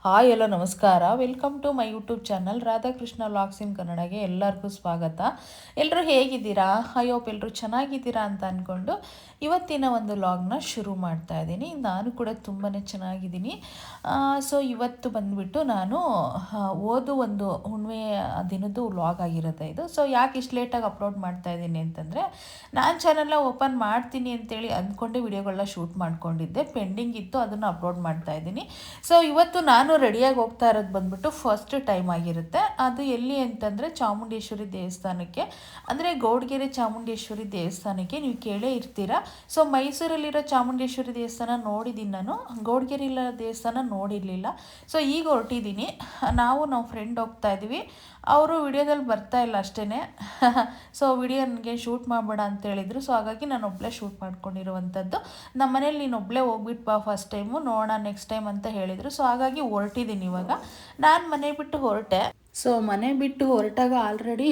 Hi ಎಲ್ಲ ನಮಸ್ಕಾರ. Welcome to my YouTube channel Radhakrishna vlogs in ಕನ್ನಡಗೆ ಎಲ್ಲರಿಗೂ ಸ್ವಾಗತ. ಎಲ್ಲರೂ ಹೇಗಿದ್ದೀರಾ? ಐ ಹೋಪ್ ಎಲ್ಲರೂ ಚೆನ್ನಾಗಿದ್ದೀರಾ ಅಂತ ಅಂದ್ಕೊಂಡು ಇವತ್ತಿನ ಒಂದು ವ್ಲಾಗ್ನ ಶುರು ಮಾಡ್ತಾ ಇದ್ದೀನಿ. ನಾನು ಕೂಡ ತುಂಬಾ ಚೆನ್ನಾಗಿದ್ದೀನಿ. ಸೊ ಇವತ್ತು ಬಂದುಬಿಟ್ಟು ನಾನು ಓದು ಒಂದು ಹುಣ್ಣಿಮೆ ದಿನದ್ದು ವ್ಲಾಗ್ ಆಗಿರುತ್ತೆ ಇದು. ಸೊ ಯಾಕೆ ಇಷ್ಟು ಲೇಟಾಗಿ ಅಪ್ಲೋಡ್ ಮಾಡ್ತಾ ಇದ್ದೀನಿ ಅಂತಂದರೆ, ನಾನು ಚಾನಲ್ನ ಓಪನ್ ಮಾಡ್ತೀನಿ ಅಂತೇಳಿ ಅಂದ್ಕೊಂಡೆ ವಿಡಿಯೋಗಳನ್ನ ಶೂಟ್ ಮಾಡ್ಕೊಂಡಿದ್ದೆ, ಪೆಂಡಿಂಗ್ ಇತ್ತು, ಅದನ್ನು ಅಪ್ಲೋಡ್ ಮಾಡ್ತಾ ಇದ್ದೀನಿ. ಸೊ ಇವತ್ತು ನಾನು ರೆಡಿಯಾಗಿ ಹೋಗ್ತಾ ಇರೋದು ಬಂದ್ಬಿಟ್ಟು ಫಸ್ಟ್ ಟೈಮ್ ಆಗಿರುತ್ತೆ. ಅದು ಎಲ್ಲಿ ಅಂತಂದರೆ ಚಾಮುಂಡೇಶ್ವರಿ ದೇವಸ್ಥಾನಕ್ಕೆ, ಅಂದರೆ ಗೌಡಗೆರೆ ಚಾಮುಂಡೇಶ್ವರಿ ದೇವಸ್ಥಾನಕ್ಕೆ. ನೀವು ಕೇಳೇ ಇರ್ತೀರಾ. ಸೊ ಮೈಸೂರಲ್ಲಿರೋ ಚಾಮುಂಡೇಶ್ವರಿ ದೇವಸ್ಥಾನ ನೋಡಿದ್ದೀನಿ ನಾನು, ಗೌಡಗೆರೆ ದೇವಸ್ಥಾನ ನೋಡಿರಲಿಲ್ಲ. ಸೊ ಈಗ ಹೊರಟಿದ್ದೀನಿ. ನಮ್ಮ ಫ್ರೆಂಡ್ ಹೋಗ್ತಾ ಇದ್ದೀವಿ. ಅವರು ವಿಡಿಯೋದಲ್ಲಿ ಬರ್ತಾ ಇಲ್ಲ ಅಷ್ಟೇ. ಸೊ ವಿಡಿಯೋ ನನಗೆ ಶೂಟ್ ಮಾಡಬೇಡ ಅಂತ ಹೇಳಿದರು. ಸೊ ಹಾಗಾಗಿ ನಾನು ಒಬ್ಬಳೇ ಶೂಟ್ ಮಾಡ್ಕೊಂಡಿರುವಂಥದ್ದು. ನಮ್ಮ ಮನೇಲಿ ನೀನು ಒಬ್ಬಳೇ ಹೋಗ್ಬಿಟ್ಟು ಬಾ ಫಸ್ಟ್ ಟೈಮು, ನೋಡೋಣ ನೆಕ್ಸ್ಟ್ ಟೈಮ್ ಅಂತ ಹೇಳಿದರು. ಸೊ ಹಾಗಾಗಿ ಹೊರಟಿದ್ದೀನಿ ಇವಾಗ. ನಾನು ಮನೆ ಬಿಟ್ಟು ಹೊರಟೆ. ಸೊ ಮನೆ ಬಿಟ್ಟು ಹೊರಟಾಗ ಆಲ್ರೆಡಿ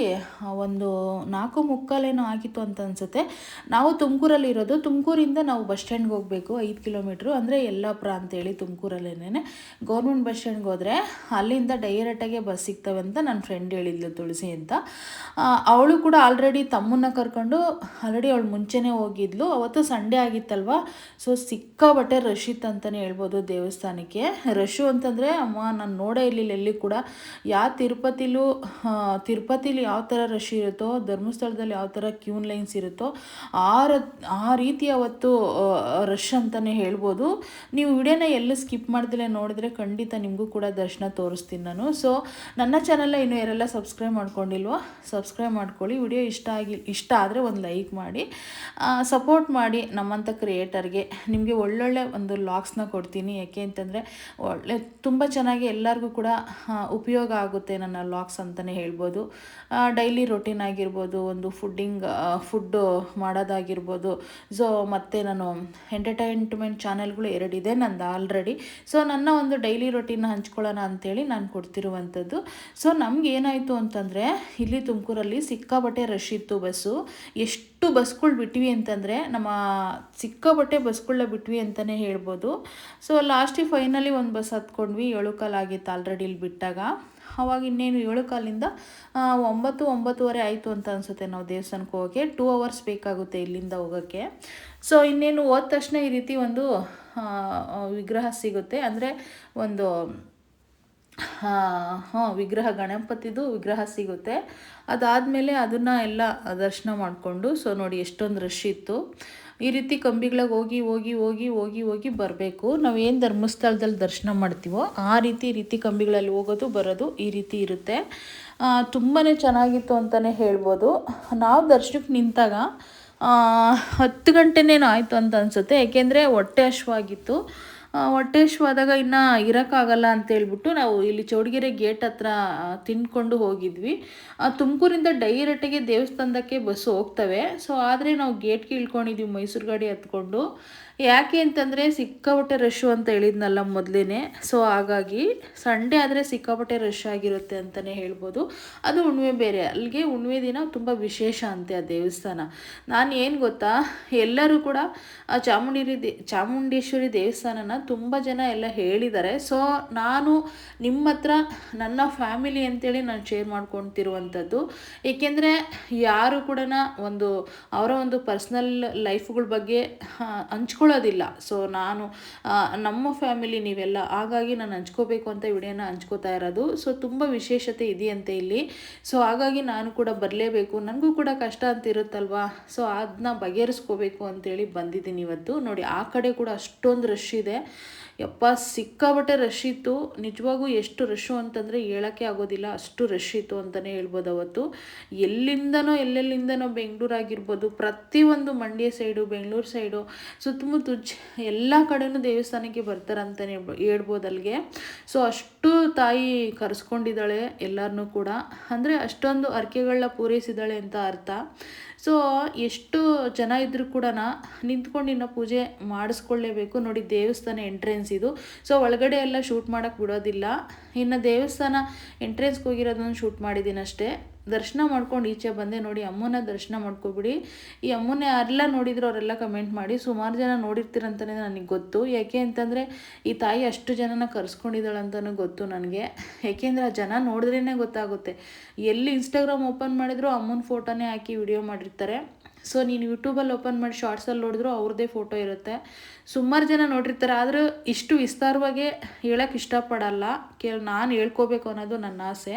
ಒಂದು 4:45 ಆಗಿತ್ತು ಅಂತ ಅನಿಸುತ್ತೆ. ನಾವು ತುಮಕೂರಲ್ಲಿರೋದು. ತುಮಕೂರಿಂದ ನಾವು ಬಸ್ ಸ್ಟ್ಯಾಂಡ್ಗೆ ಹೋಗಬೇಕು, 5 ಕಿಲೋಮೀಟ್ರು, ಅಂದರೆ ಯಲ್ಲಾಪುರ ಅಂತೇಳಿ ತುಮಕೂರಲ್ಲೇನೆ. ಗೌರ್ಮೆಂಟ್ ಬಸ್ ಸ್ಟ್ಯಾಂಡ್ಗೆ ಹೋದರೆ ಅಲ್ಲಿಂದ ಡೈರೆಕ್ಟಾಗೆ ಬಸ್ ಸಿಗ್ತವೆ ಅಂತ ನನ್ನ ಫ್ರೆಂಡ್ ಹೇಳಿದ್ಲು, ತುಳಸಿ ಅಂತ. ಅವಳು ಕೂಡ ಆಲ್ರೆಡಿ ತಮ್ಮನ್ನ ಕರ್ಕೊಂಡು ಆಲ್ರೆಡಿ ಅವಳು ಮುಂಚೆನೇ ಹೋಗಿದ್ಲು. ಅವತ್ತು ಸಂಡೇ ಆಗಿತ್ತಲ್ವ, ಸೊ ಸಿಕ್ಕಾಬಟ್ಟೆ ರಶ್ ಇತ್ತು ಅಂತಲೇ ಹೇಳ್ಬೋದು ದೇವಸ್ಥಾನಕ್ಕೆ. ರಶ್ಶು ಅಂತಂದರೆ ಅಮ್ಮ ನಾನು ನೋಡೇ ಇರಲಿಲ್ಲ ಎಲ್ಲಿ ಕೂಡ. ತಿರುಪತಿಲಿ ಯಾವ ಥರ ರಶ್ ಇರುತ್ತೋ, ಧರ್ಮಸ್ಥಳದಲ್ಲಿ ಯಾವ ಥರ ಕ್ಯೂನ್ ಲೈನ್ಸ್ ಇರುತ್ತೋ ಆ ರೀತಿ ಅವತ್ತು ರಶ್ ಅಂತಲೇ ಹೇಳ್ಬೋದು. ನೀವು ವಿಡಿಯೋನ ಎಲ್ಲೂ ಸ್ಕಿಪ್ ಮಾಡ್ದಲೇ ನೋಡಿದ್ರೆ ಖಂಡಿತ ನಿಮಗೂ ಕೂಡ ದರ್ಶನ ತೋರಿಸ್ತೀನಿ ನಾನು. ಸೊ ನನ್ನ ಚಾನಲ್ನ ಇನ್ನೂ ಯಾರೆಲ್ಲ ಸಬ್ಸ್ಕ್ರೈಬ್ ಮಾಡ್ಕೊಂಡಿಲ್ವೋ ಸಬ್ಸ್ಕ್ರೈಬ್ ಮಾಡ್ಕೊಳ್ಳಿ. ವಿಡಿಯೋ ಇಷ್ಟ ಆದರೆ ಒಂದು ಲೈಕ್ ಮಾಡಿ ಸಪೋರ್ಟ್ ಮಾಡಿ ನಮ್ಮಂಥ ಕ್ರಿಯೇಟರ್ಗೆ. ನಿಮಗೆ ಒಳ್ಳೊಳ್ಳೆ ಒಂದು ವ್ಲಾಗ್ಸ್ನ ಕೊಡ್ತೀನಿ. ಯಾಕೆ ಅಂತಂದರೆ ತುಂಬ ಚೆನ್ನಾಗಿ ಎಲ್ಲರಿಗೂ ಕೂಡ ಉಪಯೋಗ ಆಗುತ್ತೆ ನನ್ನ ವ್ಲಾಗ್ಸ್ ಅಂತಲೇ ಹೇಳ್ಬೋದು. ಡೈಲಿ ರೊಟೀನ್ ಆಗಿರ್ಬೋದು, ಒಂದು ಫುಡ್ಡು ಮಾಡೋದಾಗಿರ್ಬೋದು. ಸೊ ಮತ್ತು ನಾನು ಎಂಟರ್ಟೈನ್ಮೆಂಟ್ ಚಾನೆಲ್ಗಳು 2 ಇದೆ ನಂದು ಆಲ್ರೆಡಿ. ಸೊ ನನ್ನ ಒಂದು ಡೈಲಿ ರೊಟೀನ್ ಹಂಚ್ಕೊಳ್ಳೋಣ ಅಂಥೇಳಿ ನಾನು ಕೊಡ್ತಿರುವಂಥದ್ದು. ಸೊ ನಮ್ಗೆ ಏನಾಯಿತು ಅಂತಂದರೆ, ಇಲ್ಲಿ ತುಮಕೂರಲ್ಲಿ ಸಿಕ್ಕಾಬಟ್ಟೆ ರಶ್ ಇತ್ತು ಬಸ್ಸು. ಎಷ್ಟು ಬಸ್ಗಳು ಬಿಟ್ವಿ ಅಂತಂದರೆ, ಸಿಕ್ಕಾಬಟ್ಟೆ ಬಸ್ಗಳನ್ನ ಬಿಟ್ವಿ ಅಂತಲೇ ಹೇಳ್ಬೋದು. ಸೊ ಲಾಸ್ಟಿಗೆ ಫೈನಲಿ ಒಂದು ಬಸ್ ಹತ್ಕೊಂಡ್ವಿ. 7 ಕಾಲು ಆಗಿತ್ತು ಆಲ್ರೆಡಿ ಇಲ್ಲಿ ಬಿಟ್ಟಾಗ. ಅವಾಗ ಇನ್ನೇನು 7 ಕಾಲಿಂದ 9-9:30 ಆಯಿತು ಅಂತ ಅನಿಸುತ್ತೆ ನಾವು ದೇವಸ್ಥಾನಕ್ಕೆ ಹೋಗೋಕ್ಕೆ. 2 ಅವರ್ಸ್ ಬೇಕಾಗುತ್ತೆ ಇಲ್ಲಿಂದ ಹೋಗೋಕ್ಕೆ. ಸೊ ಇನ್ನೇನು ಹೋದ ತಕ್ಷಣ ಈ ರೀತಿ ಒಂದು ವಿಗ್ರಹ ಸಿಗುತ್ತೆ, ಅಂದರೆ ಒಂದು ವಿಗ್ರಹ, ಗಣಪತಿದು ವಿಗ್ರಹ ಸಿಗುತ್ತೆ. ಅದಾದಮೇಲೆ ಅದನ್ನು ಎಲ್ಲ ದರ್ಶನ ಮಾಡಿಕೊಂಡು, ಸೊ ನೋಡಿ ಎಷ್ಟೊಂದು ರಶ್ ಇತ್ತು. ಈ ರೀತಿ ಕಂಬಿಗಳಿಗೆ ಹೋಗಿ ಹೋಗಿ ಹೋಗಿ ಹೋಗಿ ಹೋಗಿ ಬರಬೇಕು. ನಾವೇನು ಧರ್ಮಸ್ಥಳದಲ್ಲಿ ದರ್ಶನ ಮಾಡ್ತೀವೋ ಆ ರೀತಿ ಕಂಬಿಗಳಲ್ಲಿ ಹೋಗೋದು ಬರೋದು ಈ ರೀತಿ ಇರುತ್ತೆ. ತುಂಬಾ ಚೆನ್ನಾಗಿತ್ತು ಅಂತಲೇ ಹೇಳ್ಬೋದು. ನಾವು ದರ್ಶನಕ್ಕೆ ನಿಂತಾಗ 10 ಗಂಟೆನೇನೋ ಆಯಿತು ಅಂತ ಅನಿಸುತ್ತೆ. ಏಕೆಂದರೆ ಹೊಟ್ಟೆ ಹಶ್ವಾಗಿತ್ತು. ಹೊಟ್ಟೆ ಹಶ್ವಾದಾಗ ಇನ್ನು ಇರೋಕ್ಕಾಗಲ್ಲ ಅಂತೇಳ್ಬಿಟ್ಟು ನಾವು ಇಲ್ಲಿ ಚೌಡಗೆರೆ ಗೇಟ್ ಹತ್ರ ತಿಂದ್ಕೊಂಡು ಹೋಗಿದ್ವಿ. ತುಮಕೂರಿಂದ ಡೈರೆಕ್ಟಾಗಿ ದೇವಸ್ಥಾನಕ್ಕೆ ಬಸ್ಸು ಹೋಗ್ತವೆ. ಸೊ ಆದರೆ ನಾವು ಗೇಟ್ಗೆ ಇಳ್ಕೊಂಡಿದ್ವಿ ಮೈಸೂರು ಗಾಡಿ ಹತ್ಕೊಂಡು. ಯಾಕೆ ಅಂತಂದರೆ ಸಿಕ್ಕಾಪಟ್ಟೆ ರಶ್ಶು ಅಂತ ಹೇಳಿದ್ನಲ್ಲ ಮೊದಲೇ. ಸೊ ಹಾಗಾಗಿ ಸಂಡೇ ಆದರೆ ಸಿಕ್ಕಾಪಟ್ಟೆ ರಶ್ ಆಗಿರುತ್ತೆ ಅಂತಲೇ ಹೇಳ್ಬೋದು. ಅದು ಹುಣ್ಣಿಮೆ ಬೇರೆ, ಅಲ್ಲಿಗೆ ಹುಣ್ಣಿಮೆ ದಿನ ತುಂಬ ವಿಶೇಷ ಅಂತೆ ಆ ದೇವಸ್ಥಾನ. ನಾನು ಏನು ಗೊತ್ತಾ, ಎಲ್ಲರೂ ಕೂಡ ಆ ಚಾಮುಂಡೇಶ್ವರಿ ದೇವಸ್ಥಾನನ ತುಂಬ ಜನ ಎಲ್ಲ ಹೇಳಿದ್ದಾರೆ. ಸೊ ನಾನು ನಿಮ್ಮ ಹತ್ರ ನನ್ನ ಫ್ಯಾಮಿಲಿ ಅಂತೇಳಿ ನಾನು ಶೇರ್ ಮಾಡ್ಕೊತಿರುವಂಥದ್ದು. ಏಕೆಂದರೆ ಯಾರು ಕೂಡ ಅವರ ಒಂದು ಪರ್ಸ್ನಲ್ ಲೈಫ್ಗಳ ಬಗ್ಗೆ ಹಂಚ್ಕೊಳ್ಳೋದಿಲ್ಲ. ಸೊ ನಾನು ನಮ್ಮ ಫ್ಯಾಮಿಲಿ ನೀವೆಲ್ಲ, ಹಾಗಾಗಿ ನಾನು ಹಂಚ್ಕೋಬೇಕು ಅಂತ ವಿಡಿಯೋನ ಹಂಚ್ಕೋತಾ ಇರೋದು. ಸೊ ತುಂಬ ವಿಶೇಷತೆ ಇದೆಯಂತೆ ಇಲ್ಲಿ. ಸೊ ಹಾಗಾಗಿ ನಾನು ಕೂಡ ಬರಲೇಬೇಕು, ನನಗೂ ಕೂಡ ಕಷ್ಟ ಅಂತ ಇರುತ್ತಲ್ವಾ. ಸೊ ಅದನ್ನ ಬಗೆಹರಿಸ್ಕೋಬೇಕು ಅಂತೇಳಿ ಬಂದಿದ್ದೀನಿ ಇವತ್ತು. ನೋಡಿ ಆ ಕಡೆ ಕೂಡ ಅಷ್ಟೊಂದು ರಶ್ ಇದೆ. ಯಪ್ಪ ಸಿಕ್ಕಾಬಟ್ಟೆ ರಶ್ ಇತ್ತು. ನಿಜವಾಗೂ ಎಷ್ಟು ರಶ್ಶು ಅಂತಂದರೆ ಹೇಳೋಕ್ಕೆ ಆಗೋದಿಲ್ಲ, ಅಷ್ಟು ರಶ್ ಇತ್ತು ಅಂತಲೇ ಹೇಳ್ಬೋದು ಅವತ್ತು. ಎಲ್ಲೆಲ್ಲಿಂದನೋ ಬೆಂಗಳೂರು ಆಗಿರ್ಬೋದು, ಪ್ರತಿಯೊಂದು ಮಂಡ್ಯ ಸೈಡು, ಬೆಂಗಳೂರು ಸೈಡು, ಸುತ್ತಮುತ್ತ ಎಲ್ಲ ಕಡೆಯೂ ದೇವಸ್ಥಾನಕ್ಕೆ ಬರ್ತಾರೆ ಅಂತಲೇ ಹೇಳ್ಬೋದು ಅಲ್ಲಿಗೆ. ಸೊ ಅಷ್ಟು ತಾಯಿ ಕರೆಸ್ಕೊಂಡಿದ್ದಾಳೆ ಎಲ್ಲರನ್ನೂ ಕೂಡ, ಅಂದರೆ ಅಷ್ಟೊಂದು ಹರಕೆಗಳನ್ನ ಪೂರೈಸಿದ್ದಾಳೆ ಅಂತ ಅರ್ಥ. ಸೊ ಎಷ್ಟು ಜನ ಇದ್ದರೂ ಕೂಡ ನಿಂತ್ಕೊಂಡು ಇನ್ನು ಪೂಜೆ ಮಾಡಿಸ್ಕೊಳ್ಳೇಬೇಕು. ನೋಡಿ ದೇವಸ್ಥಾನ ಎಂಟ್ರೆನ್ಸ್ ಇದು. ಸೊ ಒಳಗಡೆ ಎಲ್ಲ ಶೂಟ್ ಮಾಡೋಕ್ಕೆ ಬಿಡೋದಿಲ್ಲ. ಇನ್ನು ದೇವಸ್ಥಾನ ಎಂಟ್ರೆನ್ಸ್ಗೆ ಹೋಗಿರೋದನ್ನು ಶೂಟ್ ಮಾಡಿದ್ದೀನಿ ಅಷ್ಟೇ. ದರ್ಶನ ಮಾಡ್ಕೊಂಡು ಈಚೆ ಬಂದೆ. ನೋಡಿ ಅಮ್ಮನ ದರ್ಶನ ಮಾಡ್ಕೊಬಿಡಿ. ಈ ಅಮ್ಮನ ಯಾರೆಲ್ಲ ನೋಡಿದ್ರು ಅವರೆಲ್ಲ ಕಮೆಂಟ್ ಮಾಡಿ. ಸುಮಾರು ಜನ ನೋಡಿರ್ತೀರಂತಲೇ ನನಗೆ ಗೊತ್ತು. ಯಾಕೆ ಅಂತಂದರೆ ಈ ತಾಯಿ ಅಷ್ಟು ಜನನ ಕರೆಸ್ಕೊಂಡಿದ್ದಾಳೆ ಅಂತಲೂ ಗೊತ್ತು ನನಗೆ. ಯಾಕೆಂದರೆ ಆ ಜನ ನೋಡಿದ್ರೇ ಗೊತ್ತಾಗುತ್ತೆ. ಎಲ್ಲಿ ಇನ್ಸ್ಟಾಗ್ರಾಮ್ ಓಪನ್ ಮಾಡಿದ್ರು ಅಮ್ಮನ ಫೋಟೋನೇ ಹಾಕಿ ವಿಡಿಯೋ ಮಾಡಿರ್ತಾರೆ. ಸೊ ನೀನು ಯೂಟ್ಯೂಬಲ್ಲಿ ಓಪನ್ ಮಾಡಿ ಶಾರ್ಟ್ಸಲ್ಲಿ ನೋಡಿದ್ರು ಅವ್ರದ್ದೇ ಫೋಟೋ ಇರುತ್ತೆ. ಸುಮಾರು ಜನ ನೋಡಿರ್ತಾರೆ. ಆದರೆ ಇಷ್ಟು ವಿಸ್ತಾರವಾಗಿ ಹೇಳೋಕ್ಕೆ ಇಷ್ಟಪಡಲ್ಲ. ನಾನು ಹೇಳ್ಕೋಬೇಕು ಅನ್ನೋದು ನನ್ನ ಆಸೆ.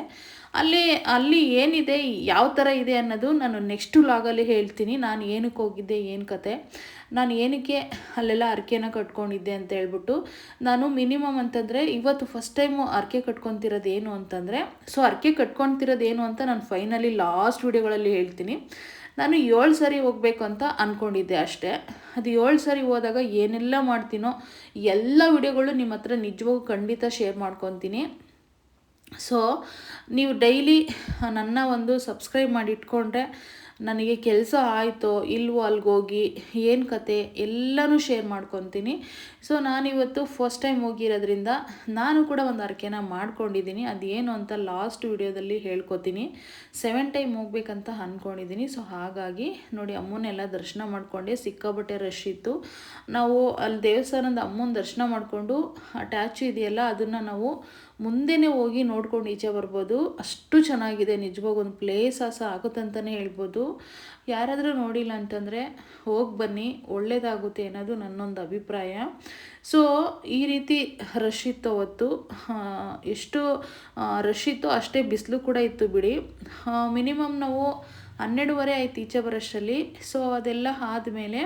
ಅಲ್ಲಿ ಏನಿದೆ, ಯಾವ ಥರ ಇದೆ ಅನ್ನೋದು ನಾನು ನೆಕ್ಸ್ಟ್ ವ್ಲಾಗಲ್ಲಿ ಹೇಳ್ತೀನಿ. ನಾನು ಏನಕ್ಕೆ ಹೋಗಿದ್ದೆ, ಏನು ಕತೆ, ನಾನು ಏನಕ್ಕೆ ಅಲ್ಲೆಲ್ಲ ಹರಕೆನ ಕಟ್ಕೊಂಡಿದ್ದೆ ಅಂತ ಹೇಳ್ಬಿಟ್ಟು. ನಾನು ಮಿನಿಮಮ್ ಅಂತಂದರೆ ಇವತ್ತು ಫಸ್ಟ್ ಟೈಮು ಹರಕೆ ಕಟ್ಕೊತಿರೋದು ಏನು ಅಂತಂದರೆ, ಸೊ ಹರಕೆ ಕಟ್ಕೊತಿರೋದು ಏನು ಅಂತ ನಾನು ಫೈನಲಿ ಲಾಸ್ಟ್ ವೀಡಿಯೋಗಳಲ್ಲಿ ಹೇಳ್ತೀನಿ. ನಾನು 7 ಸರಿ ಹೋಗಬೇಕು ಅಂತ ಅಂದ್ಕೊಂಡಿದ್ದೆ ಅಷ್ಟೇ. ಅದು 7 ಸರಿ ಹೋದಾಗ ಏನೆಲ್ಲ ಮಾಡ್ತೀನೋ ಎಲ್ಲ ವಿಡಿಯೋಗಳು ನಿಮ್ಮ ಹತ್ರ ನಿಜವಾಗೂ ಖಂಡಿತ ಶೇರ್ ಮಾಡ್ಕೊತೀನಿ. ಸೊ ನೀವು ಡೈಲಿ ನನ್ನ ಒಂದು ಸಬ್ಸ್ಕ್ರೈಬ್ ಮಾಡಿ ಇಟ್ಕೊಂಡ್ರೆ ನನಗೆ ಕೆಲಸ ಆಯಿತೋ ಇಲ್ವೋ ಅಲ್ಲಿಗೋಗಿ ಏನು ಕತೆ ಎಲ್ಲನೂ ಶೇರ್ ಮಾಡ್ಕೊತೀನಿ. ಸೊ ನಾನಿವತ್ತು ಫಸ್ಟ್ ಟೈಮ್ ಹೋಗಿರೋದ್ರಿಂದ ನಾನು ಕೂಡ ಒಂದು ಹರಕೆನ ಮಾಡ್ಕೊಂಡಿದ್ದೀನಿ. ಅದೇನು ಅಂತ ಲಾಸ್ಟ್ ವಿಡಿಯೋದಲ್ಲಿ ಹೇಳ್ಕೊತೀನಿ. 7 ಟೈಮ್ ಹೋಗ್ಬೇಕಂತ ಅಂದ್ಕೊಂಡಿದ್ದೀನಿ. ಸೊ ಹಾಗಾಗಿ ನೋಡಿ ಅಮ್ಮನೆಲ್ಲ ದರ್ಶನ ಮಾಡಿಕೊಂಡೆ. ಸಿಕ್ಕಾಬಟ್ಟೆ ರಶ್ ಇತ್ತು. ನಾವು ಅಲ್ಲಿ ದೇವಸ್ಥಾನದ ಅಮ್ಮನ ದರ್ಶನ ಮಾಡಿಕೊಂಡು ಆ ಟ್ಯಾಚು ಇದೆಯಲ್ಲ ಅದನ್ನು ನಾವು ಮುಂದೆನೇ ಹೋಗಿ ನೋಡ್ಕೊಂಡು ಈಚೆ ಬರ್ಬೋದು. ಅಷ್ಟು ಚೆನ್ನಾಗಿದೆ ನಿಜವಾಗ. ಒಂದು ಪ್ಲೇಸ್ ಆಗುತ್ತಂತಲೇ ಹೇಳ್ಬೋದು. ಯಾರಾದರೂ ನೋಡಿಲ್ಲ ಅಂತಂದರೆ ಹೋಗಿ ಬನ್ನಿ, ಒಳ್ಳೆಯದಾಗುತ್ತೆ ಅನ್ನೋದು ನನ್ನೊಂದು ಅಭಿಪ್ರಾಯ. ಸೊ ಈ ರೀತಿ ರಶ್ ಇತ್ತು ಅವತ್ತು. ಎಷ್ಟು ರಶ್ ಇತ್ತು ಅಷ್ಟೇ ಬಿಸಿಲು ಕೂಡ ಇತ್ತು ಬಿಡಿ. ಮಿನಿಮಮ್ ನಾವು 12:30 ಆಯ್ತು ಈಚೆ ಬರೋಷ್ಟರಲ್ಲಿ. ಸೊ ಅದೆಲ್ಲ ಆದಮೇಲೆ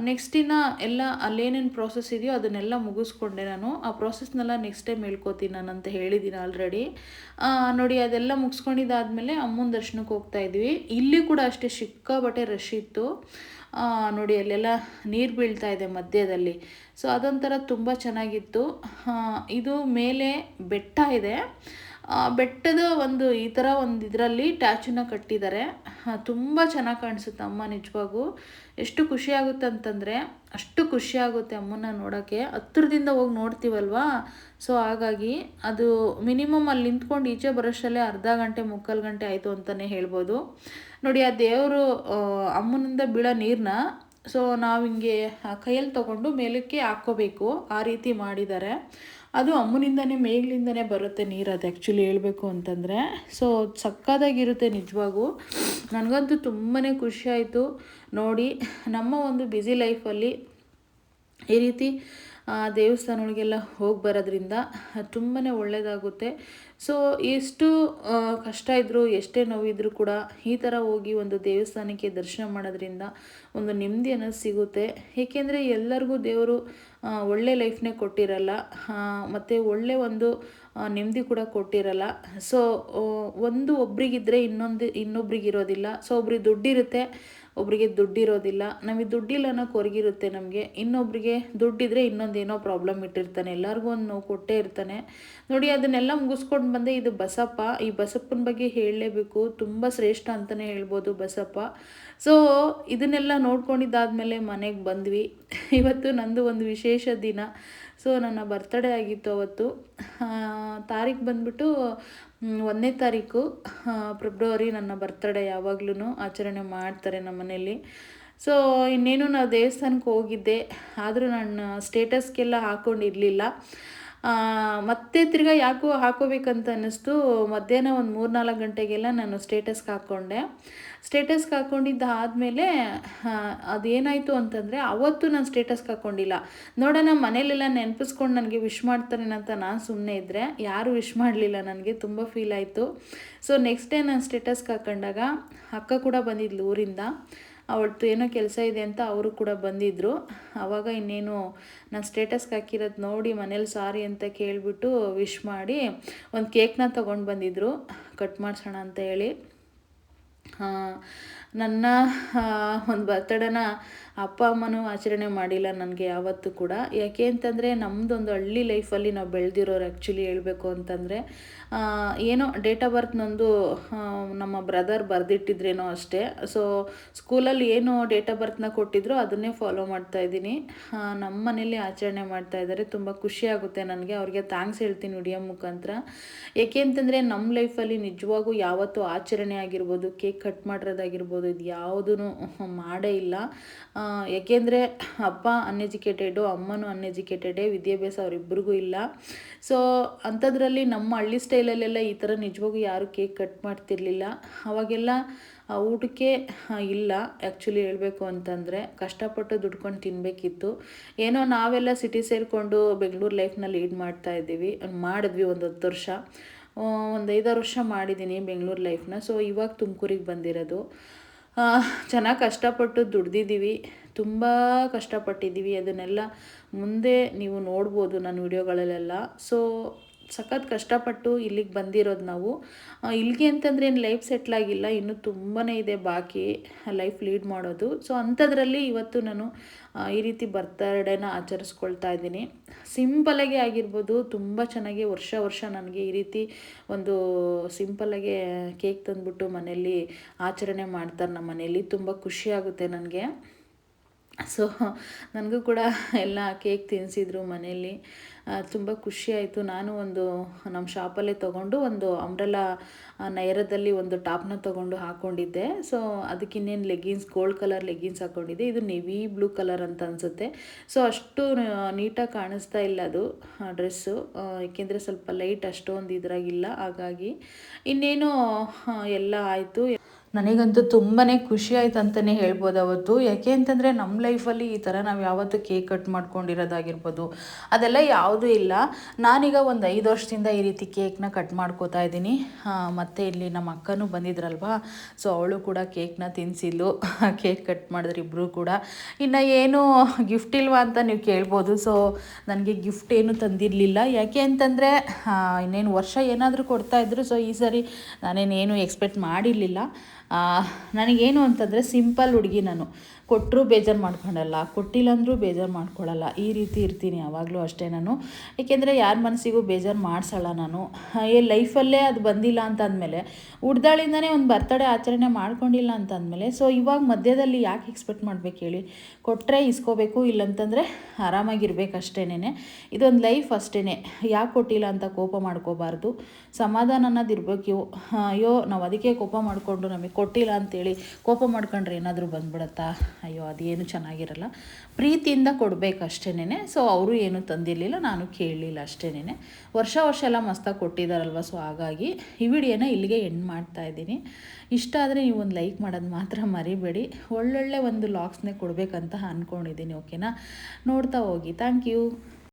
ನೆಕ್ಸ್ಟ್ ದಿನ ಎಲ್ಲ ಅಲ್ಲೇನೇನು ಪ್ರೋಸೆಸ್ ಇದೆಯೋ ಅದನ್ನೆಲ್ಲ ಮುಗಿಸ್ಕೊಂಡೆ ನಾನು. ಆ ಪ್ರೋಸೆಸ್ನೆಲ್ಲ ನೆಕ್ಸ್ಟ್ ಟೈಮ್ ಹೇಳ್ಕೊತೀನಿ ನಾನು ಅಂತ ಹೇಳಿದ್ದೀನಿ ಆಲ್ರೆಡಿ. ನೋಡಿ ಅದೆಲ್ಲ ಮುಗಿಸ್ಕೊಂಡಿದ್ದಾದಮೇಲೆ ಅಮ್ಮನ ದರ್ಶನಕ್ಕೆ ಹೋಗ್ತಾಯಿದ್ವಿ. ಇಲ್ಲಿ ಕೂಡ ಅಷ್ಟೇ ಸಿಕ್ಕಾಬಟ್ಟೆ ರಶ್ ಇತ್ತು. ನೋಡಿ ಅಲ್ಲೆಲ್ಲ ನೀರು ಬೀಳ್ತಾ ಇದೆ ಮಧ್ಯದಲ್ಲಿ. ಸೊ ಅದೊಂಥರ ತುಂಬ ಚೆನ್ನಾಗಿತ್ತು. ಇದು ಮೇಲೆ ಬೆಟ್ಟ ಇದೆ. ಬೆಟ್ಟದ ಒಂದು ಈ ಥರ ಒಂದು ಇದರಲ್ಲಿ ಟ್ಯಾಚುನ ಕಟ್ಟಿದ್ದಾರೆ. ತುಂಬ ಚೆನ್ನಾಗಿ ಕಾಣಿಸುತ್ತೆ ಅಮ್ಮ ನಿಜವಾಗೂ. ಎಷ್ಟು ಖುಷಿಯಾಗುತ್ತೆ ಅಂತಂದರೆ ಅಷ್ಟು ಖುಷಿಯಾಗುತ್ತೆ ಅಮ್ಮನ ನೋಡೋಕ್ಕೆ. ಹತ್ರದಿಂದ ಹೋಗಿ ನೋಡ್ತೀವಲ್ವಾ. ಸೊ ಹಾಗಾಗಿ ಅದು ಮಿನಿಮಮ್ ಅಲ್ಲಿ ನಿಂತ್ಕೊಂಡು ಈಚೆ ಬರೋಷ್ಟಲ್ಲೇ ಅರ್ಧ ಗಂಟೆ 3/4 ಗಂಟೆ ಆಯಿತು ಅಂತಲೇ ಹೇಳ್ಬೋದು. ನೋಡಿ ಆ ದೇವರು ಅಮ್ಮನಿಂದ ಬೀಳೋ ನೀರನ್ನ ಸೊ ನಾವು ಹಿಂಗೆ ಕೈಯಲ್ಲಿ ತೊಗೊಂಡು ಮೇಲಕ್ಕೆ ಹಾಕ್ಕೋಬೇಕು. ಆ ರೀತಿ ಮಾಡಿದ್ದಾರೆ. ಅದು ಅಮ್ಮನಿಂದನೇ ಮೇಲಿಂದನೇ ಬರುತ್ತೆ ನೀರು. ಅದು ಆ್ಯಕ್ಚುಲಿ ಹೇಳಬೇಕು ಅಂತಂದರೆ ಸೊ ಸಕ್ಕತ್ತಾಗಿರುತ್ತೆ ನಿಜವಾಗೂ. ನನಗಂತೂ ತುಂಬಾ ಖುಷಿಯಾಯಿತು ನೋಡಿ. ನಮ್ಮ ಒಂದು ಬ್ಯುಸಿ ಲೈಫಲ್ಲಿ ಈ ರೀತಿ ದೇವಸ್ಥಾನಗಳಿಗೆಲ್ಲ ಹೋಗಿ ಬರೋದ್ರಿಂದ ತುಂಬಾ ಒಳ್ಳೆಯದಾಗುತ್ತೆ. ಸೊ ಎಷ್ಟು ಕಷ್ಟ ಇದ್ದರೂ ಎಷ್ಟೇ ನೋವಿದ್ರೂ ಕೂಡ ಈ ಥರ ಹೋಗಿ ಒಂದು ದೇವಸ್ಥಾನಕ್ಕೆ ದರ್ಶನ ಮಾಡೋದ್ರಿಂದ ಒಂದು ನೆಮ್ಮದಿ ಅನ್ನೋದು ಸಿಗುತ್ತೆ. ಏಕೆಂದರೆ ಎಲ್ಲರಿಗೂ ದೇವರು ಒಳ್ಳೆ ಲೈಫ್ನೇ ಕೊಟ್ಟಿರಲ್ಲ, ಮತ್ತು ಒಳ್ಳೆ ಒಂದು ನೆಮ್ಮದಿ ಕೂಡ ಕೊಟ್ಟಿರಲ್ಲ. ಸೊ ಒಬ್ರಿಗಿದ್ರೆ ಇನ್ನೊಬ್ರಿಗೆ ಇರೋದಿಲ್ಲ. ಸೊ ಒಬ್ರಿಗೆ ದುಡ್ಡಿರುತ್ತೆ, ಒಬ್ರಿಗೆ ದುಡ್ಡಿರೋದಿಲ್ಲ. ನಮಗೆ ದುಡ್ಡಿಲ್ಲ ಅನ್ನೋ ಕೊರಗಿರುತ್ತೆ ನಮಗೆ. ಇನ್ನೊಬ್ರಿಗೆ ದುಡ್ಡಿದ್ರೆ ಇನ್ನೊಂದೇನೋ ಪ್ರಾಬ್ಲಮ್ ಇಟ್ಟಿರ್ತಾನೆ. ಎಲ್ಲರಿಗೂ ಒಂದು ನೋವು ಕೊಟ್ಟೇ ಇರ್ತಾನೆ. ನೋಡಿ ಅದನ್ನೆಲ್ಲ ಮುಗಿಸ್ಕೊಂಡು ಬಂದೆ. ಇದು ಬಸಪ್ಪ. ಈ ಬಸಪ್ಪನ ಬಗ್ಗೆ ಹೇಳಲೇಬೇಕು. ತುಂಬ ಶ್ರೇಷ್ಠ ಅಂತಲೇ ಹೇಳ್ಬೋದು ಬಸಪ್ಪ. ಸೊ ಇದನ್ನೆಲ್ಲ ನೋಡ್ಕೊಂಡಿದ್ದಾದಮೇಲೆ ಮನೆಗೆ ಬಂದ್ವಿ. ಇವತ್ತು ನಂದು ಒಂದು ವಿಶೇಷ ದಿನ. ಸೊ ನನ್ನ ಬರ್ತಡೇ ಆಗಿತ್ತು ಅವತ್ತು. ತಾರೀಕು ಬಂದುಬಿಟ್ಟು 1ನೇ ತಾರೀಕು ಫೆಬ್ರವರಿ ನನ್ನ ಬರ್ತಡೇ. ಯಾವಾಗ್ಲೂ ಆಚರಣೆ ಮಾಡ್ತಾರೆ ನಮ್ಮ ಮನೇಲಿ. ಸೊ ಇನ್ನೇನು ನಾವು ದೇವಸ್ಥಾನಕ್ಕೆ ಹೋಗಿದ್ದೆ. ಆದರೂ ನಾನು ಸ್ಟೇಟಸ್ಗೆಲ್ಲ ಹಾಕ್ಕೊಂಡಿರಲಿಲ್ಲ. ಮತ್ತೆ ತಿರ್ಗಾ ಯಾಕೋ ಹಾಕೋಬೇಕಂತ ಅನ್ನಿಸ್ತು. ಮಧ್ಯಾಹ್ನ ಒಂದು 3-4 ಗಂಟೆಗೆಲ್ಲ ನಾನು ಸ್ಟೇಟಸ್ಗೆ ಹಾಕ್ಕೊಂಡೆ. ಸ್ಟೇಟಸ್ಗೆ ಹಾಕ್ಕೊಂಡಿದ್ದಾದಮೇಲೆ ಅದೇನಾಯಿತು ಅಂತಂದರೆ ಅವತ್ತು ನಾನು ಸ್ಟೇಟಸ್ಗೆ ಹಾಕ್ಕೊಂಡಿಲ್ಲ. ನೋಡೋಣ ಮನೇಲೆಲ್ಲ ನೆನಪಿಸ್ಕೊಂಡು ನನಗೆ ವಿಶ್ ಮಾಡ್ತಾರೇನಂತ ನಾನು ಸುಮ್ಮನೆ ಇದ್ದರೆ ಯಾರೂ ವಿಶ್ ಮಾಡಲಿಲ್ಲ. ನನಗೆ ತುಂಬ ಫೀಲ್ ಆಯಿತು. ಸೊ ನೆಕ್ಸ್ಟ್ ಡೇ ನಾನು ಸ್ಟೇಟಸ್ಗೆ ಹಾಕ್ಕೊಂಡಾಗ ಅಕ್ಕ ಕೂಡ ಬಂದಿದ್ಲು ಊರಿಂದ. ಅವಳದು ಏನೋ ಕೆಲಸ ಇದೆ ಅಂತ ಅವರು ಕೂಡ ಬಂದಿದ್ದರು. ಆವಾಗ ಇನ್ನೇನು ನಾನು ಸ್ಟೇಟಸ್ಗೆ ಹಾಕಿರೋದು ನೋಡಿ ಮನೇಲಿ ಸಾರಿ ಅಂತ ಕೇಳಿಬಿಟ್ಟು ವಿಶ್ ಮಾಡಿ ಒಂದು ಕೇಕ್ನ ತೊಗೊಂಡು ಬಂದಿದ್ದರು ಕಟ್ ಮಾಡಿಸೋಣ ಅಂತ ಹೇಳಿ. ನನ್ನ ಒಂದು ಬರ್ತಡೇನ ಅಪ್ಪ ಅಮ್ಮನೂ ಆಚರಣೆ ಮಾಡಿಲ್ಲ ನನಗೆ ಯಾವತ್ತೂ ಕೂಡ. ಯಾಕೆ ಅಂತಂದರೆ ನಮ್ಮದೊಂದು ಹಳ್ಳಿ ಲೈಫಲ್ಲಿ ನಾವು ಬೆಳೆದಿರೋರು. ಆ್ಯಕ್ಚುಲಿ ಹೇಳಬೇಕು ಅಂತಂದರೆ ಏನೋ ಡೇಟ್ ಆಫ್ ಬರ್ತ್ ನಂದು ನಮ್ಮ ಬ್ರದರ್ ಬರೆದಿಟ್ಟಿದ್ರೇನೋ ಅಷ್ಟೇ. ಸೊ ಸ್ಕೂಲಲ್ಲಿ ಏನು ಡೇಟ್ ಆಫ್ ಬರ್ತ್ನ ಕೊಟ್ಟಿದ್ರು ಅದನ್ನೇ ಫಾಲೋ ಮಾಡ್ತಾಯಿದ್ದೀನಿ. ನಮ್ಮ ಮನೇಲಿ ಆಚರಣೆ ಮಾಡ್ತಾಯಿದ್ದಾರೆ. ತುಂಬ ಖುಷಿಯಾಗುತ್ತೆ ನನಗೆ. ಅವ್ರಿಗೆ ಥ್ಯಾಂಕ್ಸ್ ಹೇಳ್ತೀನಿ ವಿಡಿಯೋ ಮುಖಾಂತರ. ಏಕೆ ಅಂತಂದರೆ ನಮ್ಮ ಲೈಫಲ್ಲಿ ನಿಜವಾಗೂ ಯಾವತ್ತೂ ಆಚರಣೆ ಆಗಿರ್ಬೋದು, ಕೇಕ್ ಕಟ್ ಮಾಡಿರೋದಾಗಿರ್ಬೋದು, ಇದು ಯಾವುದೂ ಮಾಡೇ ಇಲ್ಲ. ಏಕೆಂದರೆ ಅಪ್ಪ ಅನ್ಎಜುಕೇಟೆಡು, ಅಮ್ಮನೂ ಅನ್ಎಜುಕೇಟೆಡೇ, ವಿದ್ಯಾಭ್ಯಾಸ ಅವರಿಬ್ಬರಿಗೂ ಇಲ್ಲ. ಸೊ ಅಂಥದ್ರಲ್ಲಿ ನಮ್ಮ ಹಳ್ಳಿ ಸ್ಟೈಲಲ್ಲೆಲ್ಲ ಈ ಥರ ನಿಜವಾಗೂ ಯಾರೂ ಕೇಕ್ ಕಟ್ ಮಾಡ್ತಿರ್ಲಿಲ್ಲ. ಅವಾಗೆಲ್ಲ ಊಟಕ್ಕೆ ಇಲ್ಲ. ಆ್ಯಕ್ಚುಲಿ ಹೇಳಬೇಕು ಅಂತಂದರೆ ಕಷ್ಟಪಟ್ಟು ದುಡ್ಕೊಂಡು ತಿನ್ನಬೇಕಿತ್ತು. ಏನೋ ನಾವೆಲ್ಲ ಸಿಟಿ ಸೇರಿಕೊಂಡು ಬೆಂಗಳೂರು ಲೈಫ್ನ ಲೀಡ್ ಮಾಡಿದ್ವಿ ಒಂದು 10 ವರ್ಷ. ಒಂದು 5-6 ವರ್ಷ ಮಾಡಿದ್ದೀನಿ ಬೆಂಗಳೂರು ಲೈಫ್ನ. ಸೊ ಇವಾಗ ತುಮಕೂರಿಗೆ ಬಂದಿರೋದು. ಚೆನ್ನಾಗಿ ಕಷ್ಟಪಟ್ಟು ದುಡ್ದಿದ್ದೀವಿ, ತುಂಬ ಕಷ್ಟಪಟ್ಟಿದ್ದೀವಿ. ಅದನ್ನೆಲ್ಲ ಮುಂದೆ ನೀವು ನೋಡ್ಬೋದು ನನ್ನ ವಿಡಿಯೋಗಳಲ್ಲೆಲ್ಲ. ಸೊ ಸಖತ್ ಕಷ್ಟಪಟ್ಟು ಇಲ್ಲಿಗೆ ಬಂದಿರೋದು ನಾವು. ಇಲ್ಲಿಗೆ ಅಂತಂದರೆ ಏನು ಲೈಫ್ ಸೆಟ್ಲಾಗಿಲ್ಲ, ಇನ್ನೂ ತುಂಬಾ ಇದೆ ಬಾಕಿ ಲೈಫ್ ಲೀಡ್ ಮಾಡೋದು. ಸೊ ಅಂಥದ್ರಲ್ಲಿ ಇವತ್ತು ನಾನು ಈ ರೀತಿ ಬರ್ತಡೇನ ಆಚರಿಸ್ಕೊಳ್ತಾ ಇದ್ದೀನಿ. ಸಿಂಪಲಾಗೆ ಆಗಿರ್ಬೋದು, ತುಂಬ ಚೆನ್ನಾಗಿ ವರ್ಷ ನನಗೆ ಈ ರೀತಿ ಒಂದು ಸಿಂಪಲ್ಲಾಗೆ ಕೇಕ್ ತಂದುಬಿಟ್ಟು ಮನೆಯಲ್ಲಿ ಆಚರಣೆ ಮಾಡ್ತಾರೆ ನಮ್ಮ ಮನೆಯಲ್ಲಿ. ತುಂಬ ಖುಷಿಯಾಗುತ್ತೆ ನನಗೆ. ಸೊ ನನಗೂ ಕೂಡ ಎಲ್ಲ ಕೇಕ್ ತಿನ್ನಿಸಿದ್ರು ಮನೆಯಲ್ಲಿ. ತುಂಬ ಖುಷಿಯಾಯಿತು. ನಾನು ಒಂದು ನಮ್ಮ ಶಾಪಲ್ಲೇ ತೊಗೊಂಡು ಒಂದು ಅಂಬ್ರೆಲಾ ನೈರದಲ್ಲಿ ಒಂದು ಟಾಪ್ನ ತೊಗೊಂಡು ಹಾಕ್ಕೊಂಡಿದ್ದೆ. ಸೊ ಅದಕ್ಕಿನ್ನೇನು ಲೆಗ್ಗಿನ್ಸ್, ಗೋಲ್ಡ್ ಕಲರ್ ಲೆಗ್ಗಿನ್ಸ್ ಹಾಕ್ಕೊಂಡಿದ್ದೆ. ಇದು ನೆವಿ ಬ್ಲೂ ಕಲರ್ ಅಂತ ಅನಿಸುತ್ತೆ. ಸೊ ಅಷ್ಟು ನೀಟಾಗಿ ಕಾಣಿಸ್ತಾ ಇಲ್ಲ ಅದು ಡ್ರೆಸ್ಸು, ಏಕೆಂದರೆ ಸ್ವಲ್ಪ ಲೈಟ್ ಅಷ್ಟೊಂದು ಇದ್ರಾಗಿಲ್ಲ. ಹಾಗಾಗಿ ಇನ್ನೇನು ಎಲ್ಲ ಆಯಿತು. ನನಗಂತೂ ತುಂಬಾ ಖುಷಿ ಆಯ್ತು ಅಂತಲೇ ಹೇಳ್ಬೋದು ಅವತ್ತು. ಯಾಕೆ ಅಂತಂದರೆ ನಮ್ಮ ಲೈಫಲ್ಲಿ ಈ ಥರ ನಾವು ಯಾವತ್ತೂ ಕೇಕ್ ಕಟ್ ಮಾಡ್ಕೊಂಡಿರೋದಾಗಿರ್ಬೋದು ಅದೆಲ್ಲ ಯಾವುದೂ ಇಲ್ಲ. ನಾನೀಗ ಒಂದು 5 ವರ್ಷದಿಂದ ಈ ರೀತಿ ಕೇಕ್ನ ಕಟ್ ಮಾಡ್ಕೋತಾ ಇದ್ದೀನಿ. ಮತ್ತು ಇಲ್ಲಿ ನಮ್ಮ ಅಕ್ಕನೂ ಬಂದಿದ್ರಲ್ವಾ, ಸೊ ಅವಳು ಕೂಡ ಕೇಕ್ನ ತಿನ್ನಿಸಿದ್ಲು. ಕೇಕ್ ಕಟ್ ಮಾಡಿದ್ರು ಇಬ್ಬರು ಕೂಡ. ಇನ್ನು ಏನು ಗಿಫ್ಟ್ ಇಲ್ವಾ ಅಂತ ನೀವು ಕೇಳ್ಬೋದು. ಸೊ ನನಗೆ ಗಿಫ್ಟ್ ಏನು ತಂದಿರಲಿಲ್ಲ. ಯಾಕೆ ಅಂತಂದರೆ ಇನ್ನೇನು ವರ್ಷ ಏನಾದರೂ ಕೊಡ್ತಾಯಿದ್ರು. ಸೊ ಈ ಸರಿ ನಾನೇನೇನು ಎಕ್ಸ್ಪೆಕ್ಟ್ ಮಾಡಿರಲಿಲ್ಲ. ನನಗೇನು ಅಂತಂದರೆ ಸಿಂಪಲ್ ಹುಡುಗಿ ನಾನು. ಕೊಟ್ಟರು ಬೇಜಾರು ಮಾಡ್ಕೊಳ್ಳಲ್ಲ, ಕೊಟ್ಟಿಲ್ಲ ಅಂದರೂ ಬೇಜಾರು ಮಾಡ್ಕೊಳ್ಳಲ್ಲ. ಈ ರೀತಿ ಇರ್ತೀನಿ ಯಾವಾಗಲೂ ಅಷ್ಟೇ ನಾನು. ಏಕೆಂದರೆ ಯಾರ ಮನಸ್ಸಿಗೂ ಬೇಜಾರು ಮಾಡಿಸಲ್ಲ ನಾನು. ಲೈಫಲ್ಲೇ ಅದು ಬಂದಿಲ್ಲ ಅಂತ ಅಂದಮೇಲೆ, ಹುಡ್ದಾಳಿಂದನೇ ಒಂದು ಬರ್ತಡೇ ಆಚರಣೆ ಮಾಡ್ಕೊಂಡಿಲ್ಲ ಅಂತ ಅಂದಮೇಲೆ, ಸೊ ಇವಾಗ ಮಧ್ಯದಲ್ಲಿ ಯಾಕೆ ಎಕ್ಸ್ಪೆಕ್ಟ್ ಮಾಡ್ಬೇಕು ಹೇಳಿ? ಕೊಟ್ಟರೆ ಇಸ್ಕೋಬೇಕು, ಇಲ್ಲಂತಂದರೆ ಆರಾಮಾಗಿರ್ಬೇಕು ಅಷ್ಟೇನೆ. ಇದೊಂದು ಲೈಫ್ ಅಷ್ಟೇ. ಯಾಕೆ ಕೊಟ್ಟಿಲ್ಲ ಅಂತ ಕೋಪ ಮಾಡ್ಕೋಬಾರ್ದು, ಸಮಾಧಾನ ಅನ್ನೋದು ಇರಬೇಕು. ಅಯ್ಯೋ ನಾವು ಅದಕ್ಕೆ ಕೋಪ ಮಾಡಿಕೊಂಡು ನಮಗೆ ಕೊಟ್ಟಿಲ್ಲ ಅಂತೇಳಿ ಕೋಪ ಮಾಡ್ಕೊಂಡ್ರೆ ಏನಾದರೂ ಬಂದ್ಬಿಡತ್ತಾ? ಅಯ್ಯೋ ಅದೇನು ಚೆನ್ನಾಗಿರಲ್ಲ. ಪ್ರೀತಿಯಿಂದ ಕೊಡಬೇಕು ಅಷ್ಟೇನೆ. ಸೊ ಅವರು ಏನು ತಂದಿರಲಿಲ್ಲ, ನಾನು ಕೇಳಲಿಲ್ಲ ಅಷ್ಟೇನೆ. ವರ್ಷ ಎಲ್ಲ ಮಸ್ತಾಗಿ ಕೊಟ್ಟಿದ್ದಾರಲ್ವ. ಸೊ ಹಾಗಾಗಿ ಈ ವಿಡಿಯೋನ ಇಲ್ಲಿಗೆ ಎಂಡ್ ಮಾಡ್ತಾಯಿದ್ದೀನಿ. ಇಷ್ಟ ಆದರೆ ನೀವು ಒಂದು ಲೈಕ್ ಮಾಡೋದು ಮಾತ್ರ ಮರಿಬೇಡಿ. ಒಳ್ಳೊಳ್ಳೆ ಒಂದು ಲಾಗ್ಸ್ನೇ ಕೊಡಬೇಕಂತ ಅಂದ್ಕೊಂಡಿದ್ದೀನಿ. ಓಕೆನಾ? ನೋಡ್ತಾ ಹೋಗಿ. Thank you.